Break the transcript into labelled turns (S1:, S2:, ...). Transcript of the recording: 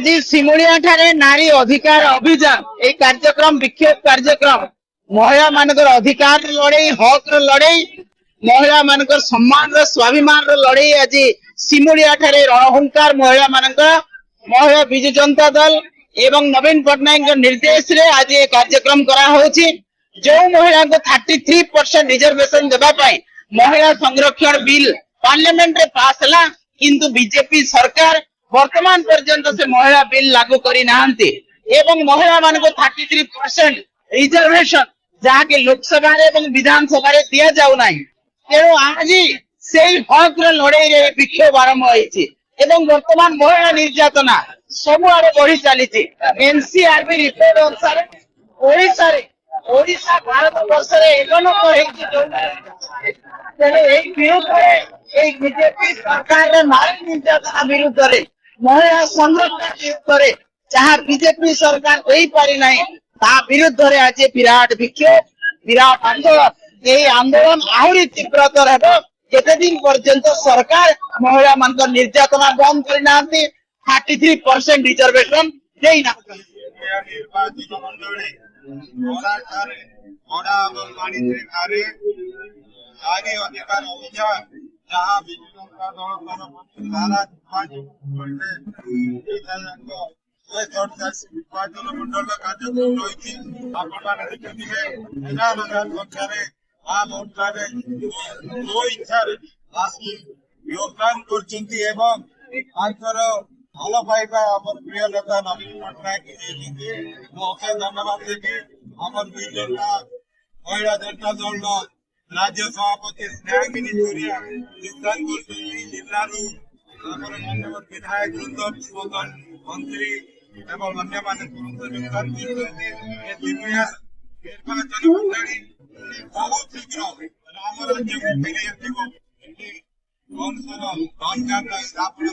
S1: आज सिमुलिया ठारे नारी अधिकार अभियान ये कार्यक्रम विक्षोभ कार्यक्रम महिला मानकर अधिकार लड़ाई हक लड़ाई महिला मानकर सम्मान स्वाभिमान लड़ाई आज सिमुलिया ठारे रणहुंकार महिला मानकर महिला विजु जनता दल एवं नवीन पट्टनायक निर्देश रे आज ये कार्यक्रम करा होछि। जो महिला को 33% रिजर्वेशन देबा पाई महिला संरक्षण बिल पार्लियामेंट रे पास हला किंतु बीजेपी सरकार वर्तमान पर्यंत से महिला बिल लागू करी नाहंती एवं महिला मान को 33% रिजर्वेशन जहाँ के लोकसभा एवं विधानसभा दिया जाऊ नाही। तेणु आज से हक लड़ाई रे विक्षोभ आरंभ होइछि एवं वर्तमान महिला निर्यातना सब आड़े बढ़ी चली। एनसीआरबी रिपोर्ट अनुसार ओडिशा भारत वर्ष एक नंबर बीजेपी सरकार नारी निर्यातना विरुद्ध रे महिला संरक्षण विरुद्ध जहाँ बीजेपी सरकार कही पारि नहीं ता विरुद्ध रे आज विराट विक्षोभ विराट आंदोलन यही आंदोलन आहरी तीव्रतर हेब केते दिन पर्यंत सरकार महिला मान निर्यातना बंद करना 33% रिजर्वेशन देना।
S2: निर्वाचित मंडली नारी अधिकार अभियान जहाँ विजु जनता दल निर्वाचन मंडल कार्यक्रम रही दो इच्छा योगदान कर भल पाइबा प्रिय नेता नवीन पट्टनायक अशेष धन्यवाद देवी आम दुई जनता महिला जनता दल राज्य सभापति स्नेहागिनी चौरिया योगदान कर मानव विधायक वृंद पूर्वतन मंत्री एवं अन्य योगदान निर्वाचन मंडली बहुत शीघ्र राम राज्य फेरी कौन स्थापना।